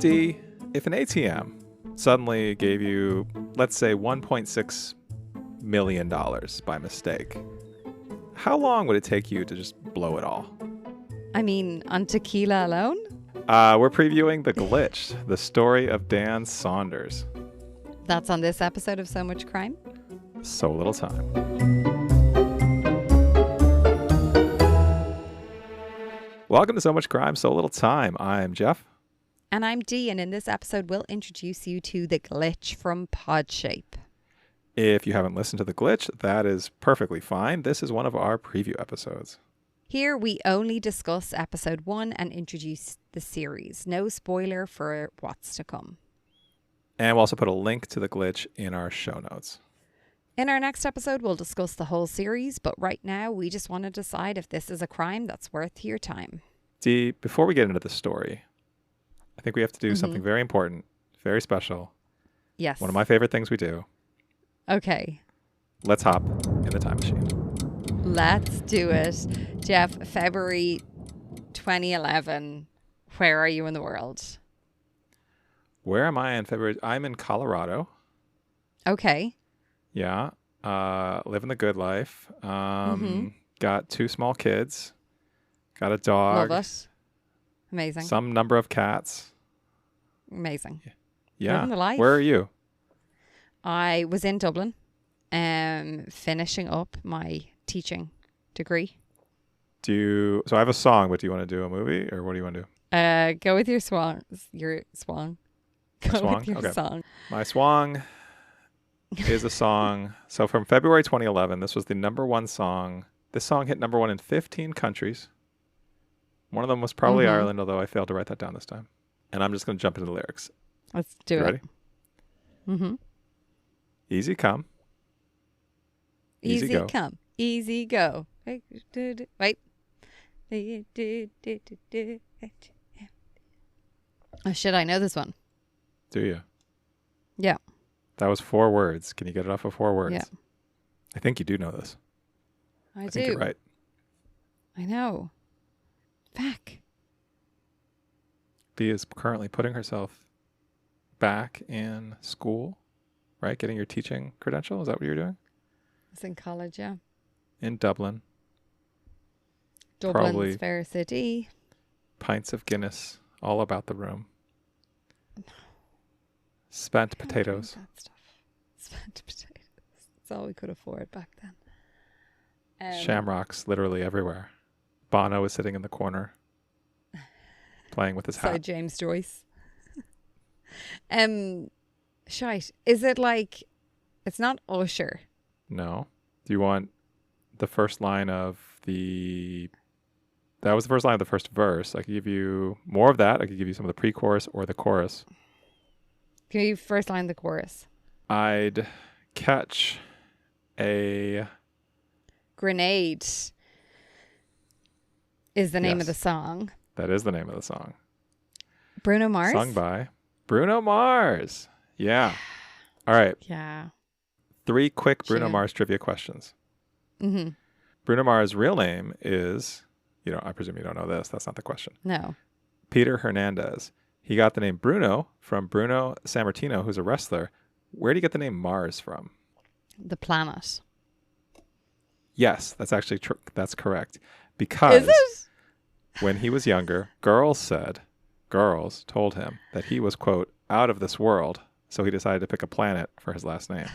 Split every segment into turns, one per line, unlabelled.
D, if an ATM suddenly gave you, let's say, $1.6 million by mistake, how long would it take you to just blow it all?
I mean, on tequila alone?
We're previewing The Glitch, the story of Dan Saunders.
That's on this episode of So Much Crime.
So Little Time. Welcome to So Much Crime, So Little Time. I'm Jeff.
And I'm Dee, and in this episode, we'll introduce you to The Glitch from Podshape.
If you haven't listened to The Glitch, that is perfectly fine. This is one of our preview episodes.
Here, we only discuss episode 1 and introduce the series. No spoiler for what's to come.
And we'll also put a link to The Glitch in our show notes.
In our next episode, we'll discuss the whole series, but right now, we just want to decide if this is a crime that's worth your time.
Dee, before we get into the story, I think we have to do something very important, very special.
Yes.
One of my favorite things we do.
Okay.
Let's hop in the time machine.
Let's do it. Jeff, February 2011. Where are you in the world?
Where am I in February? I'm in Colorado.
Okay.
Yeah. Living the good life. Got 2 small kids. Got a dog.
Love it. Amazing.
Some number of cats.
Amazing.
Yeah.
Living the life.
Where are you?
I was in Dublin, finishing up my teaching degree.
So I have a song, but do you want to do a movie or what do you want to do?
Go with your swan. Your swan. Go
Swang?
with your
Okay.
song.
My swang is a song. So from February 2011, this was the #1 song. This song hit #1 in 15 countries. One of them was probably Ireland, although I failed to write that down this time. And I'm just going to jump into the lyrics.
Let's do
You
it.
ready?
Mm-hmm.
Easy come.
Easy
go.
come. Easy go. Wait. Oh, shit, I know this one.
Do you?
Yeah.
That was 4 words. Can you get it off of 4 words?
Yeah.
I think you do know this.
I
think
do.
you're right.
I know. Fuck.
Bea is currently putting herself back in school, right? Getting your teaching credential. Is that what you're doing?
It's in college, yeah.
In Dublin.
Dublin's
Probably
fair city.
pints of Guinness all about the room. Spent
Can't
potatoes.
drink that stuff. Spent potatoes. That's all we could afford back then.
Shamrocks literally everywhere. Bono is sitting in the corner playing with his hat.
Beside James Joyce. Shite. Is it like, it's not Usher.
No. Do you want the first line of that was the first line of the first verse. I could give you more of that. I could give you some of the pre-chorus or the chorus.
Can you first line the chorus?
I'd catch a...
Grenade is the name of
Yes.
the song.
That is the name of the song.
Bruno Mars?
Sung by Bruno Mars. Yeah. All right.
Yeah.
3 quick Bruno
Sure.
Mars trivia questions.
Mm-hmm.
Bruno Mars' real name is, I presume you don't know this. That's not the question.
No.
Peter Hernandez. He got the name Bruno from Bruno Sammartino, who's a wrestler. Where do you get the name Mars from?
The planet.
Yes, that's actually that's correct. Because
Is it?
when he was younger, girls told him that he was, quote, out of this world. So he decided to pick a planet for his last name.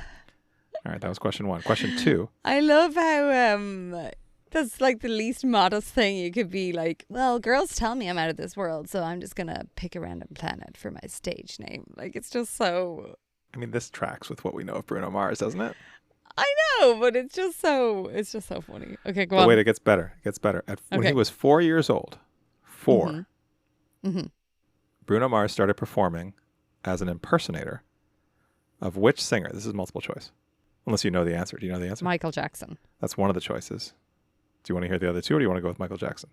All right, that was question 1. Question 2.
I love how that's like the least modest thing you could be like, well, girls tell me I'm out of this world, so I'm just going to pick a random planet for my stage name. Like, it's just so...
I mean, this tracks with what we know of Bruno Mars, doesn't it?
I know, but it's just so funny. Okay, go on.
But wait, it gets better. It gets better. When he was 4 years old, 4, Bruno Mars started performing as an impersonator of which singer? This is multiple choice. Unless you know the answer. Do you know the answer?
Michael Jackson.
That's one of the choices. Do you want to hear the other 2 or do you want to go with Michael Jackson?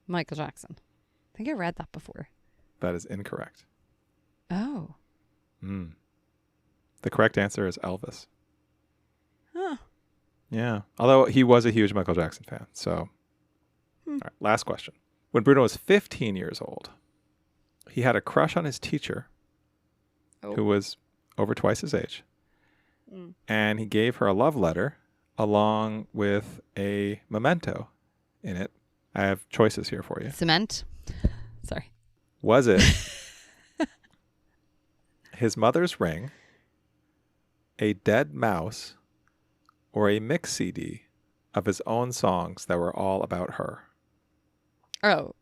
Michael Jackson. I think I read that before.
That is incorrect.
Oh.
The correct answer is Elvis.
Huh.
Yeah. Although he was a huge Michael Jackson fan. So, all right, last question. When Bruno was 15 years old, He had a crush on his teacher,
Oh.
who was over twice his age.
Mm.
And he gave her a love letter along with a memento in it. I have choices here for you.
Cement. Sorry.
Was it his mother's ring, a dead mouse, or a mix CD of his own songs that were all about her?
Oh,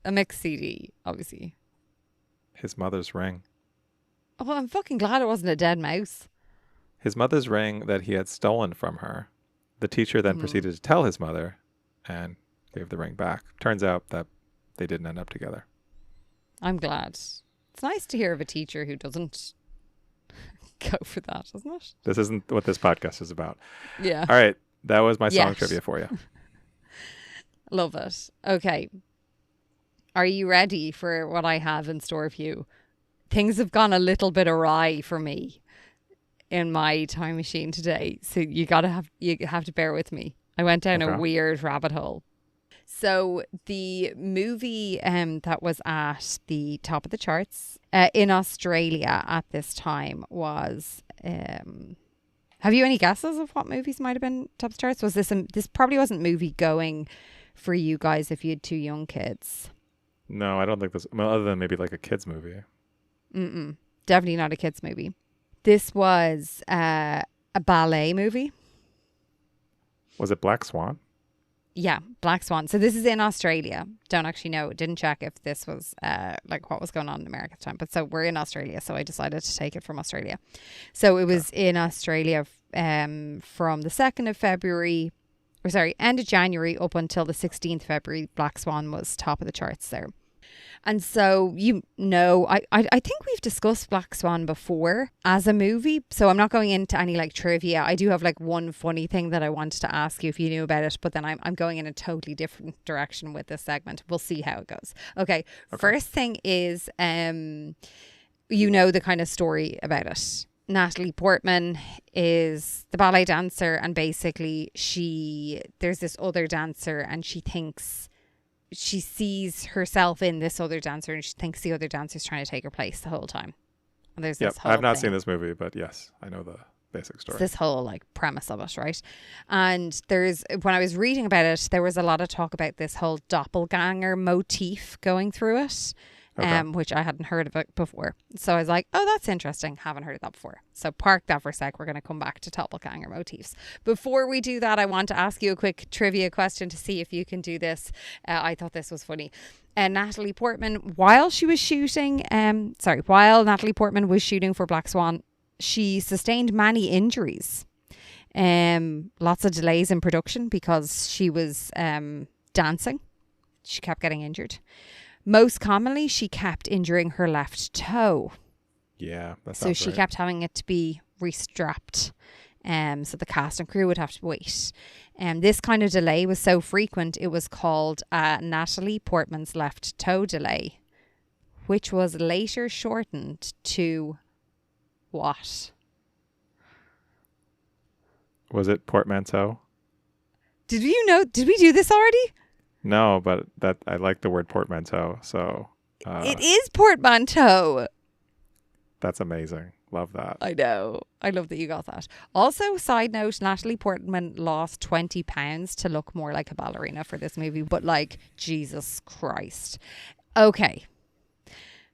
a mix CD, obviously.
His mother's ring.
Oh, I'm fucking glad it wasn't a dead mouse.
His mother's ring that he had stolen from her. The teacher then proceeded to tell his mother and gave the ring back. Turns out that they didn't end up together.
I'm glad. It's nice to hear of a teacher who doesn't go for that, isn't it?
This isn't what this podcast is about.
Yeah.
All right. That was my song
Yes.
trivia for you.
Love it. Okay. Are you ready for what I have in store for you? Things have gone a little bit awry for me in my time machine today. So you have to bear with me. I went down a weird rabbit hole. So the movie that was at the top of the charts in Australia at this time was... have you any guesses of what movies might have been top of the charts? Was this probably wasn't movie going for you guys if you had two young kids?
No, I don't think this... Well, other than maybe like a kid's movie.
Definitely not a kids movie. This was a ballet movie.
Was it Black Swan?
Yeah, Black Swan. So this is in Australia. Don't actually know. Didn't check if this was like what was going on in America at the time. But so we're in Australia. So I decided to take it from Australia. So it was in Australia from the 2nd of February, end of January up until the 16th of February. Black Swan was top of the charts there. And so, I think we've discussed Black Swan before as a movie. So I'm not going into any like trivia. I do have like one funny thing that I wanted to ask you if you knew about it. But then I'm going in a totally different direction with this segment. We'll see how it goes. Okay. First thing is, the kind of story about it. Natalie Portman is the ballet dancer. And basically there's this other dancer and she sees herself in this other dancer and she thinks the other dancer is trying to take her place the whole time. And there's this whole
I've not
thing.
seen this movie, but yes, I know the basic story.
It's this whole like premise of it, right? And when I was reading about it, there was a lot of talk about this whole doppelganger motif going through it. Which I hadn't heard of it before. So I was like, oh, that's interesting. Haven't heard of that before. So park that for a sec. We're going to come back to doppelganger motifs. Before we do that, I want to ask you a quick trivia question to see if you can do this. I thought this was funny. Natalie Portman, while Natalie Portman was shooting for Black Swan, she sustained many injuries. Lots of delays in production because she was dancing. She kept getting injured. Most commonly, she kept injuring her left toe.
Yeah, that sounds
so she
right.
kept having it to be restrapped. So the cast and crew would have to wait. This kind of delay was so frequent, it was called Natalie Portman's left toe delay, which was later shortened to what?
Was it portmanteau?
Did we do this already?
No, but I like the word portmanteau, so...
it is portmanteau.
That's amazing. Love that.
I know. I love that you got that. Also, side note, Natalie Portman lost 20 pounds to look more like a ballerina for this movie, but like, Jesus Christ. Okay.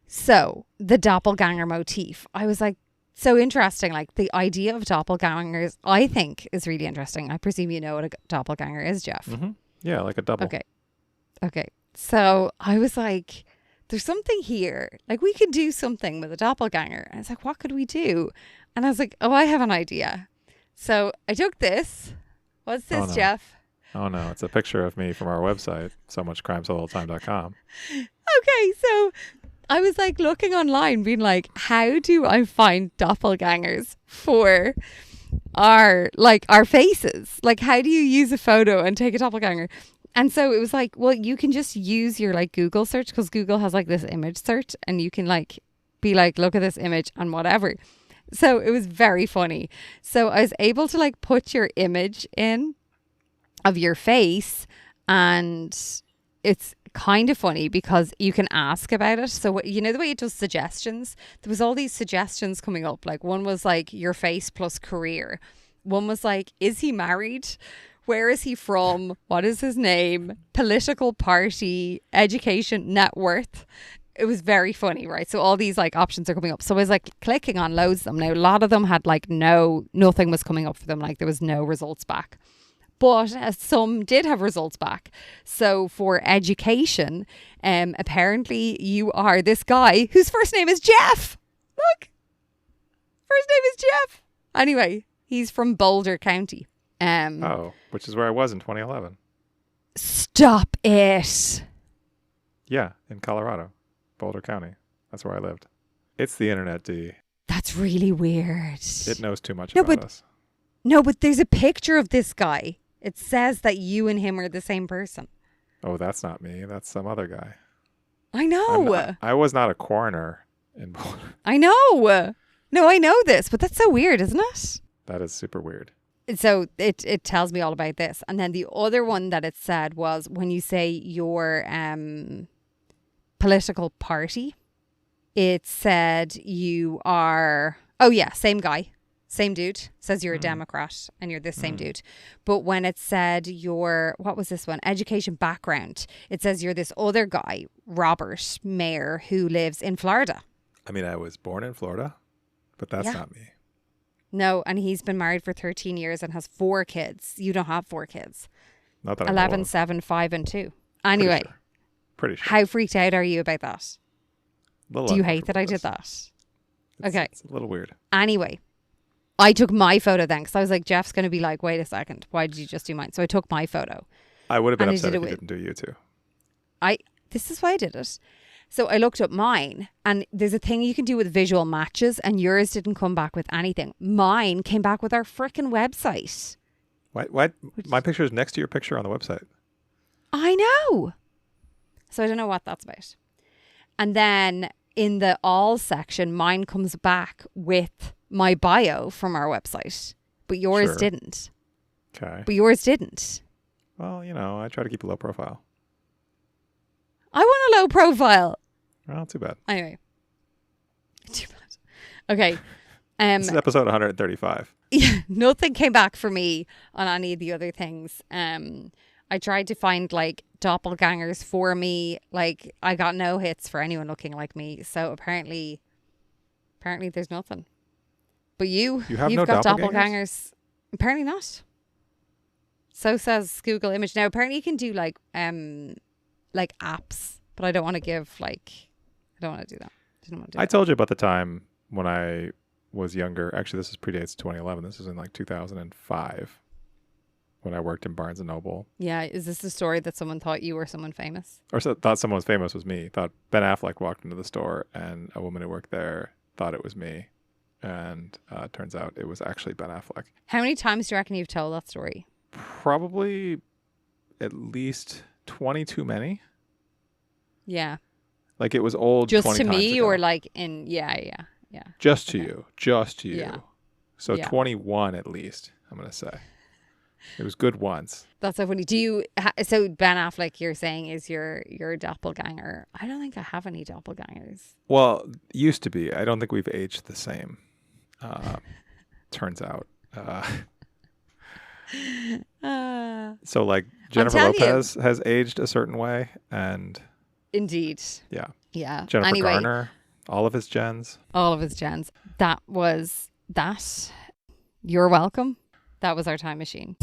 So, the doppelganger motif. I was like, so interesting. Like, the idea of doppelgangers, I think, is really interesting. I presume you know what a doppelganger is, Jeff.
Mm-hmm. Yeah, like a double.
Okay. So I was like, there's something here. Like, we could do something with a doppelganger. And I was like, what could we do? And I was like, oh, I have an idea. So I took this. What's this, Jeff?
Oh, no. It's a picture of me from our website, somuchcrimesolotime.com.
Okay. So I was like looking online, being like, how do I find doppelgangers for our faces? Like, how do you use a photo and take a doppelganger? And so it was like, well, you can just use your like Google search, because Google has like this image search and you can like be like, look at this image and whatever. So it was very funny. So I was able to like put your image in of your face, and it's kind of funny because you can ask about it. So you know the way it does suggestions? There was all these suggestions coming up. Like one was like your face plus career. One was like, is he married? Where is he from? What is his name? Political party, education, net worth. It was very funny, right? So all these like options are coming up. So I was like clicking on loads of them. Now a lot of them had like nothing was coming up for them. Like there was no results back. But some did have results back. So for education, apparently you are this guy whose first name is Jeff. Look, first name is Jeff. Anyway, he's from Boulder County.
Which is where I was in 2011.
Stop it.
Yeah, in Colorado, Boulder County. That's where I lived. It's the internet, D.
That's really weird.
It knows too much about us.
No, but there's a picture of this guy. It says that you and him are the same person.
Oh, that's not me. That's some other guy.
I know.
I was not a coroner in Boulder.
I know. No, I know this, but that's so weird, isn't it?
That is super weird.
So it tells me all about this. And then the other one that it said was when you say your political party, it said you are, oh yeah, same guy, same dude, says you're a Democrat and you're this same dude. But when it said your, what was this one? Education background, it says you're this other guy, Robert Mayer, who lives in Florida.
I mean, I was born in Florida, but that's not me.
No, and he's been married for 13 years and has 4 kids. You don't have 4 kids.
Not that I know
11,
of.
7, 5, and 2. Anyway,
pretty sure.
How freaked out are you about that? Do you hate that I did that? Okay.
It's a little weird.
Anyway, I took my photo then because I was like, Jeff's going to be like, wait a second, why did you just do mine? So I took my photo.
I would have been upset if you didn't do you too.
This is why I did it. So I looked up mine and there's a thing you can do with visual matches and yours didn't come back with anything. Mine came back with our frickin' website.
What? My picture is next to your picture on the website.
I know. So I don't know what that's about. And then in the all section, mine comes back with my bio from our website, but yours didn't.
Okay.
But yours didn't.
Well, I try to keep a low profile.
I want a low profile.
Well, too bad.
Anyway. Too bad. Okay.
This is episode 135.
Yeah, nothing came back for me on any of the other things. I tried to find like doppelgangers for me. Like I got no hits for anyone looking like me. So apparently there's nothing. But you've
no
got
doppelgangers?
Apparently not. So says Google Image. Now apparently you can do like apps, but I don't want to give I don't want to do that.
I told you about the time when I was younger. Actually, this predates 2011. This is in like 2005 when I worked in Barnes & Noble.
Yeah. Is this the story that someone thought you were someone famous?
Or thought someone was famous was me. Thought Ben Affleck walked into the store and a woman who worked there thought it was me. And turns out it was actually Ben Affleck.
How many times do you reckon you've told that story?
Probably at least 20 too many.
Yeah.
Like it was old.
Just
20
to
times
me
ago.
or like in, yeah.
Just to you.
Yeah.
So 21 at least, I'm going to say. It was good once.
That's so funny. Do you, so Ben Affleck you're saying is your doppelganger. I don't think I have any doppelgangers.
Well, used to be. I don't think we've aged the same. Turns out. So like Jennifer Lopez has aged a certain way and
indeed.
Yeah.
Jennifer
Garner, all of his gens.
That was that. You're welcome. That was our time machine.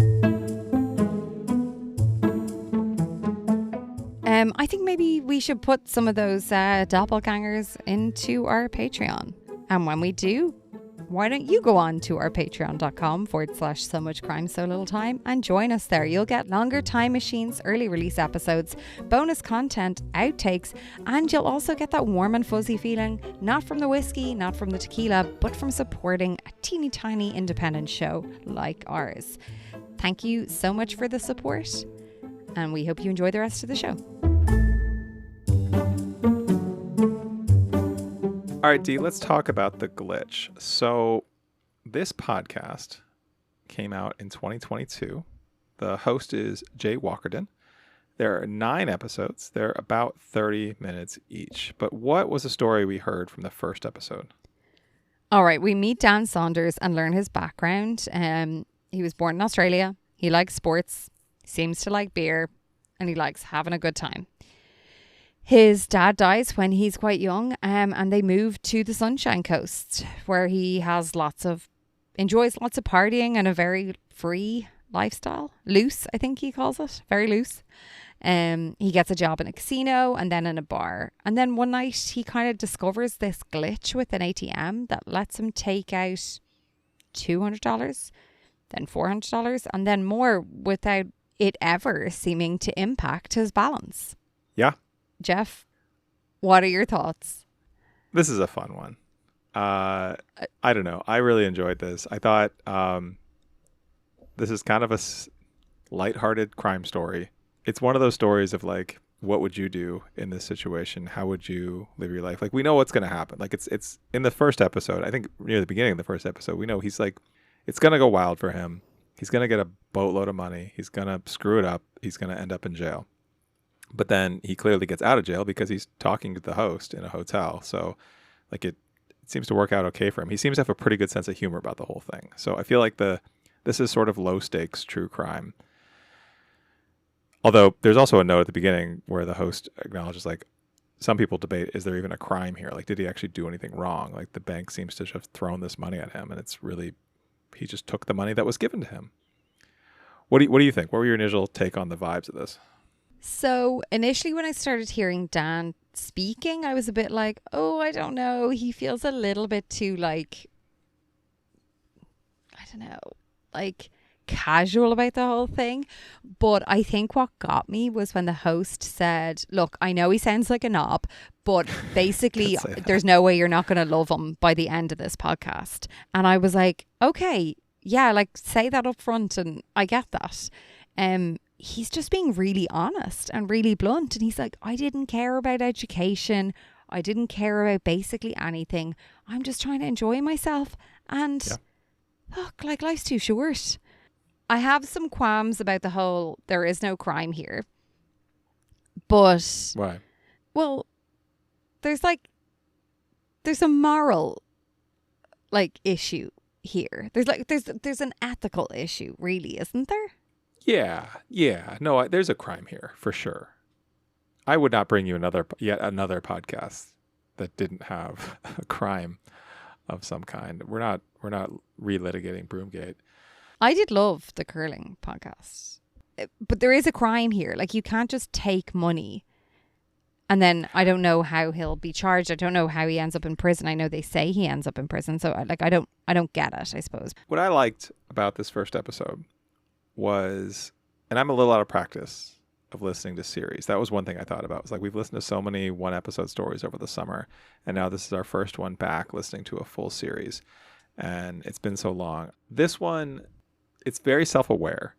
I think maybe we should put some of those doppelgangers into our Patreon. And when we do, why don't you go on to our patreon.com/so much crime, so little time and join us there. You'll get longer time machines, early release episodes, bonus content, outtakes, and you'll also get that warm and fuzzy feeling, not from the whiskey, not from the tequila, but from supporting a teeny tiny independent show like ours. Thank you so much for the support, and we hope you enjoy the rest of the show.
All right, Dee, let's talk about the glitch. So this podcast came out in 2022. The host is Jay Walkerden, There are 9 episodes. They're about 30 minutes each. But what was the story we heard from the first episode?
All right, we meet Dan Saunders and learn his background. He was born in Australia. He likes sports, seems to like beer, and he likes having a good time. His dad dies when he's quite young, and they move to the Sunshine Coast, where he enjoys lots of partying and a very free lifestyle. Loose, I think he calls it. Very loose. He gets a job in a casino and then in a bar. And then one night he kind of discovers this glitch with an ATM that lets him take out $200, then $400, and then more without it ever seeming to impact his balance.
Yeah.
Jeff, what are your thoughts?
This is a fun one. I don't know. I really enjoyed this. I thought this is kind of a lighthearted crime story. It's one of those stories of like, what would you do in this situation? How would you live your life? Like, we know what's going to happen. Like, it's in the first episode, I think near the beginning of the first episode, we know he's like, it's going to go wild for him. He's going to get a boatload of money. He's going to screw it up. He's going to end up in jail. But then he clearly gets out of jail because he's talking to the host in a hotel. So like it seems to work out okay for him. He seems to have a pretty good sense of humor about the whole thing. So I feel like this is sort of low stakes true crime. Although there's also a note at the beginning where the host acknowledges, like, some people debate, is there even a crime here? Like, did he actually do anything wrong? Like, the bank seems to have thrown this money at him, and it's really, he just took the money that was given to him. What do you think? What were your initial take on the vibes of this?
So initially when I started hearing Dan speaking, I was a bit like, oh, I don't know. He feels a little bit too like, I don't know, like casual about the whole thing. But I think what got me was when the host said, look, I know he sounds like a knob, but basically there's no way you're not going to love him by the end of this podcast. And I was like, okay, yeah, like say that up front, and I get that. He's just being really honest and really blunt, and he's like, I didn't care about education, I didn't care about basically anything. I'm just trying to enjoy myself, and look, like, life's too short. I have some qualms about the whole there is no crime here, but
why?
Well, there's a moral like issue here. There's an ethical issue, really, isn't there? Yeah. No, there's a crime here for sure. I would not bring you yet another podcast that didn't have a crime of some kind. We're not relitigating Broomgate. I did love the curling podcast, but there is a crime here. Like, you can't just take money, and then I don't know how he'll be charged. I don't know how he ends up in prison. I know they say he ends up in prison, so I don't get it, I suppose.
What I liked about this first episode was, and I'm a little out of practice of listening to series. That was one thing I thought about. It was like, we've listened to so many one episode stories over the summer, and now this is our first one back listening to a full series, and it's been so long. This one, it's very self-aware.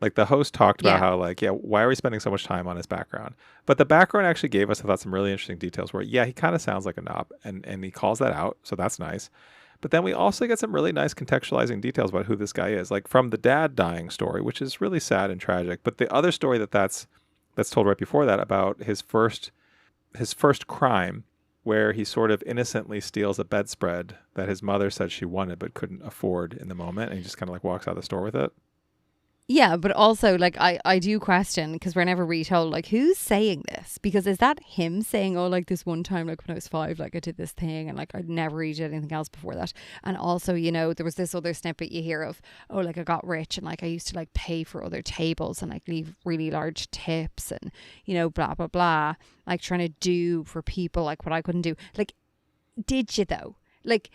Like, the host talked about how, like, why are we spending so much time on his background? But the background actually gave us, I thought, some really interesting details where, he kind of sounds like a knob, and he calls that out, so that's nice. But then we also get some really nice contextualizing details about who this guy is, like from the dad dying story, which is really sad and tragic. But the other story that's told right before that about his first crime, where he sort of innocently steals a bedspread that his mother said she wanted but couldn't afford in the moment, and he just kind of like walks out of the store with it.
Yeah, but also, like, I do question, because we're never really told, like, who's saying this? Because is that him saying, oh, like, this one time, like, when I was 5, like, I did this thing, and, like, I'd never really did anything else before that. And also, you know, there was this other snippet you hear of, oh, like, I got rich, and, like, I used to, like, pay for other tables and, like, leave really large tips and, you know, blah, blah, blah. Like, trying to do for people, like, what I couldn't do. Like, did you, though? Like,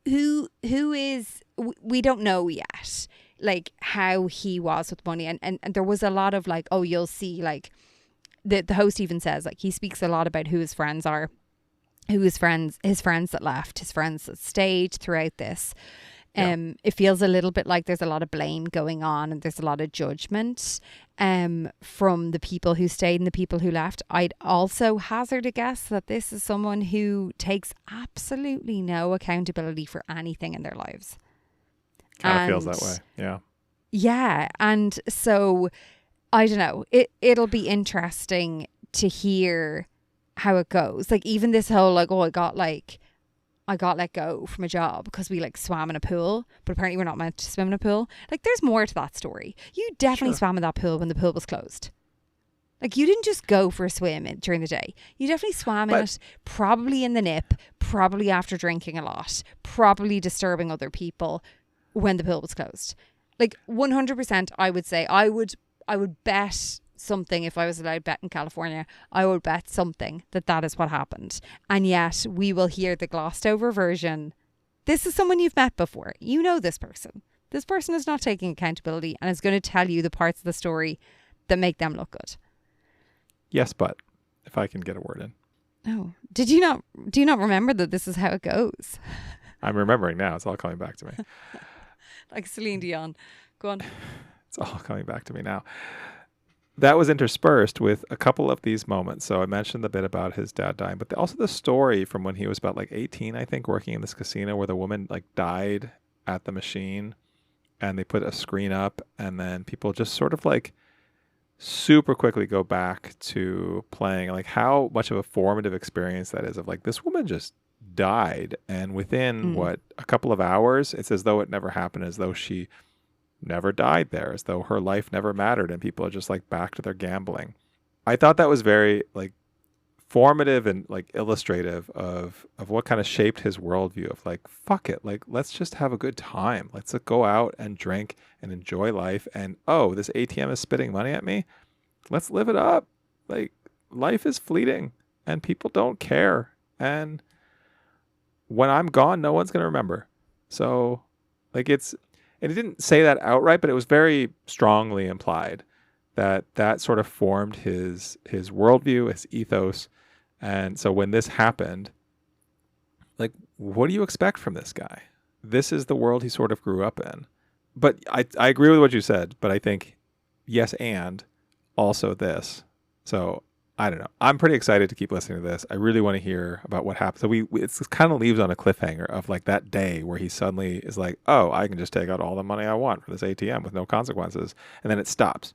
who is, we don't know yet, like, how he was with money, and there was a lot of, like, oh, you'll see, like, the host even says, like, he speaks a lot about who his friends are, his friends that left, his friends that stayed throughout this. It feels a little bit like there's a lot of blame going on, and there's a lot of judgment from the people who stayed and the people who left. I'd also hazard a guess that this is someone who takes absolutely no accountability for anything in their lives.
Kind of feels that way. Yeah.
Yeah. And so I don't know. It'll be interesting to hear how it goes. Like even this whole like, oh, I got let go from a job because we like swam in a pool, but apparently we're not meant to swim in a pool. Like there's more to that story. You definitely swam in that pool when the pool was closed. Like you didn't just go for a swim during the day. You definitely swam in it, probably in the nip, probably after drinking a lot, probably disturbing other people when the pool was closed. Like 100%, I would say I would bet something if I was allowed to bet in California. I would bet something that is what happened. And yet we will hear the glossed over version. This is someone you've met before. You know this person. This person is not taking accountability and is going to tell you the parts of the story that make them look good.
Yes, but if I can get a word in.
Oh, do you not remember that this is how it goes?
I'm remembering now. It's all coming back to me.
Like Celine Dion. Go on.
It's all coming back to me now. That was interspersed with a couple of these moments. So I mentioned the bit about his dad dying, but also the story from when he was about like 18, I think, working in this casino where the woman like died at the machine and they put a screen up and then people just sort of like super quickly go back to playing, like how much of a formative experience that is of like this woman just died and within a couple of hours it's as though it never happened, as though she never died there, as though her life never mattered and people are just like back to their gambling. I thought that was very like formative and like illustrative of what kind of shaped his worldview of like, fuck it, like let's just have a good time, let's go out and drink and enjoy life, and oh, this ATM is spitting money at me, let's live it up. Like life is fleeting and people don't care, and when I'm gone no one's going to remember. So like it didn't say that outright, but it was very strongly implied that sort of formed his worldview, his ethos. And so when this happened, like, what do you expect from this guy? This is the world he sort of grew up in. But I agree with what you said, but I think yes, and also this. So I don't know. I'm pretty excited to keep listening to this. I really want to hear about what happened. So it kind of leaves on a cliffhanger of like that day where he suddenly is like, oh, I can just take out all the money I want from this ATM with no consequences. And then it stops.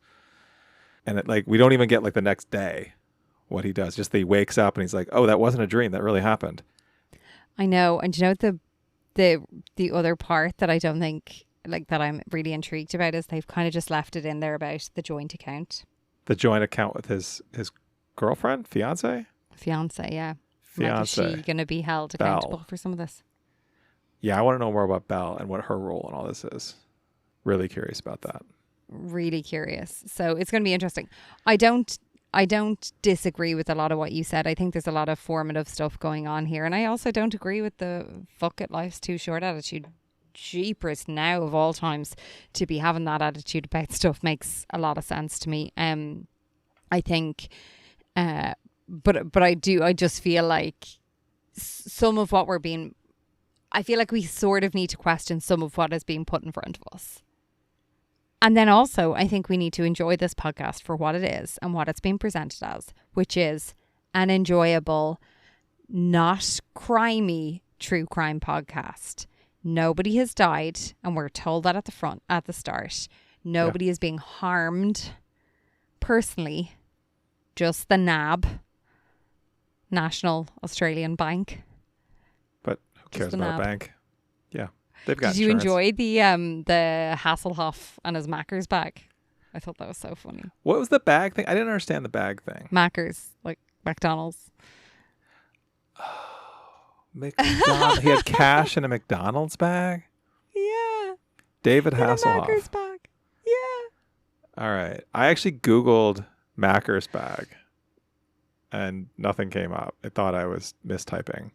And it like, we don't even get like the next day what he does. Just that he wakes up and he's like, oh, that wasn't a dream. That really happened. I
know. And you know, the other part that I don't think like that I'm really intrigued about is they've kind of just left it in there about the joint account.
The joint account with his girlfriend, fiance,
yeah.
Fiance.
Like, is she going to be held accountable for some of this?
Yeah, I want to know more about Belle and what her role in all this is. Really curious about that.
Really curious. So it's going to be interesting. I don't disagree with a lot of what you said. I think there's a lot of formative stuff going on here, and I also don't agree with the fuck it, life's too short attitude. Jeepers, now of all times to be having that attitude about stuff makes a lot of sense to me. I think. But I just feel like some of what I feel like we sort of need to question some of what is being put in front of us. And then also, I think we need to enjoy this podcast for what it is and what it's being presented as, which is an enjoyable, not crimey true crime podcast. Nobody has died, and we're told that at the start. Nobody is being harmed personally. Just the NAB, National Australian Bank.
But who cares about a bank? Yeah, they've got.
Did you enjoy the Hasselhoff and his Macca's bag? I thought that was so funny.
What was the bag thing? I didn't understand the bag thing.
Macca's, like McDonald's.
McDonald's. He had cash in a McDonald's bag?
Yeah.
David
in
Hasselhoff.
A Macca's bag. Yeah.
All right. I actually Googled Macca's bag and nothing came up. I thought I was mistyping.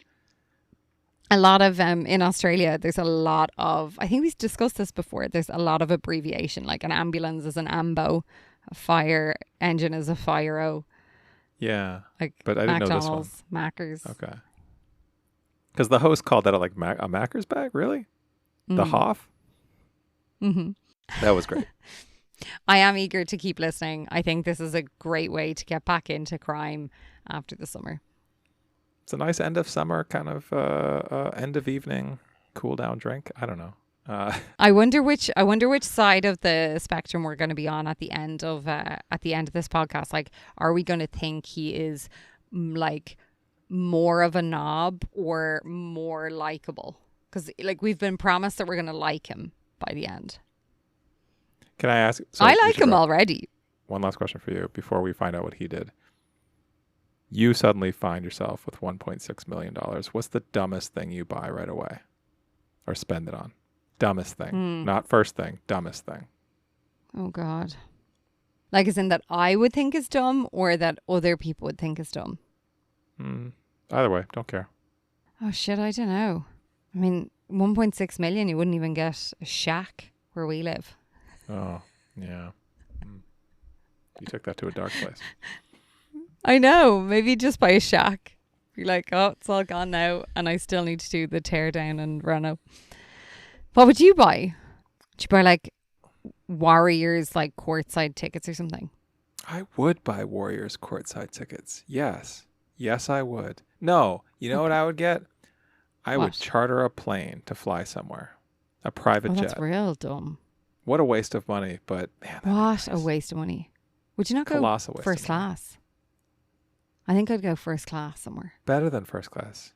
A lot of, in Australia, there's a lot of, I think we've discussed this before, there's a lot of abbreviation, like an ambulance is an AMBO, a fire engine is a FIRO.
Yeah.
Like
but I didn't know this one.
McDonald's, Macca's.
Okay. Because the host called that a Macca's bag? Really? The Hoff?
Mm-hmm.
That was great.
I am eager to keep listening. I think this is a great way to get back into crime after the summer. It's
a nice end of summer kind of end of evening cool down drink. I don't know.
I wonder which side of the spectrum we're going to be on at the end of this podcast. Like, are we going to think he is like more of a knob or more likable? Because like we've been promised that we're going to like him by the end.
Can I ask? So
I like him already.
One last question for you before we find out what he did. You suddenly find yourself with $1.6 million. What's the dumbest thing you buy right away or spend it on? Dumbest thing. Not first thing. Dumbest thing.
Oh, God. Like, as in that I would think is dumb or that other people would think is dumb?
Either way. Don't care.
Oh, shit. I don't know. I mean, 1.6 million, you wouldn't even get a shack where we live.
Oh, yeah. You took that to a dark place.
I know. Maybe just buy a shack. Be like, oh, it's all gone now. And I still need to do the tear down and reno. What would you buy? Would you buy like Warriors like courtside tickets or something?
I would buy Warriors courtside tickets. Yes. Yes, I would. No. You know what I would get? I would charter a plane to fly somewhere. A private jet.
That's real dumb.
What a waste of money. But man,
what a waste of money. Would you not go first class? I think I'd go first class somewhere.
Better than first class.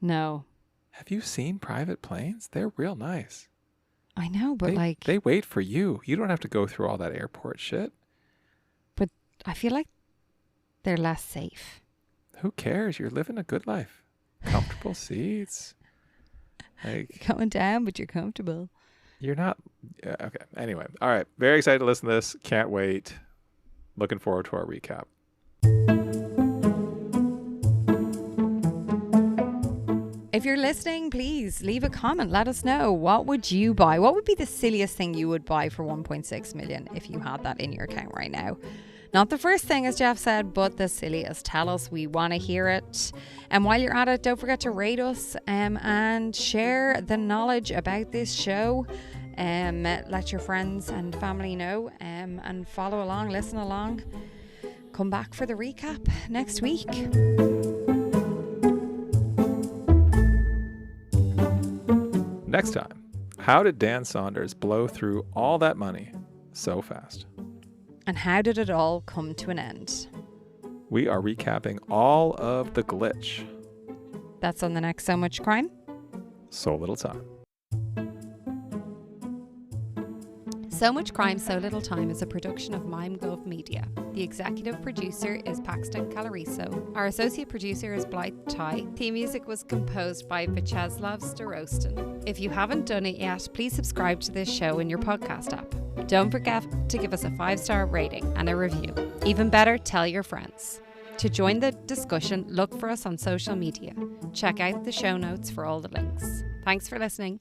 No.
Have you seen private planes? They're real nice.
I know, but
they wait for you. You don't have to go through all that airport shit.
But I feel like they're less safe.
Who cares? You're living a good life. Comfortable seats. Like,
going down, but you're comfortable.
You're not. Okay. Anyway. All right. Very excited to listen to this. Can't wait. Looking forward to our recap.
If you're listening, please leave a comment. Let us know. What would you buy? What would be the silliest thing you would buy for 1.6 million if you had that in your account right now? Not the first thing, as Jeff said, but the silliest. Tell us. We want to hear it. And while you're at it, don't forget to rate us and share the knowledge about this show. Let your friends and family know and follow along, listen along. Come back for the recap next week.
Next time, how did Dan Saunders blow through all that money so fast?
And how did it all come to an end?
We are recapping all of the glitch.
That's on the next So Much Crime.
So Little Time.
So Much Crime, So Little Time is a production of MimeGov Media. The executive producer is Paxton Calariso. Our associate producer is Blythe Ty. Theme music was composed by Vyacheslav Starostin. If you haven't done it yet, please subscribe to this show in your podcast app. Don't forget to give us a 5-star rating and a review. Even better, tell your friends. To join the discussion, look for us on social media. Check out the show notes for all the links. Thanks for listening.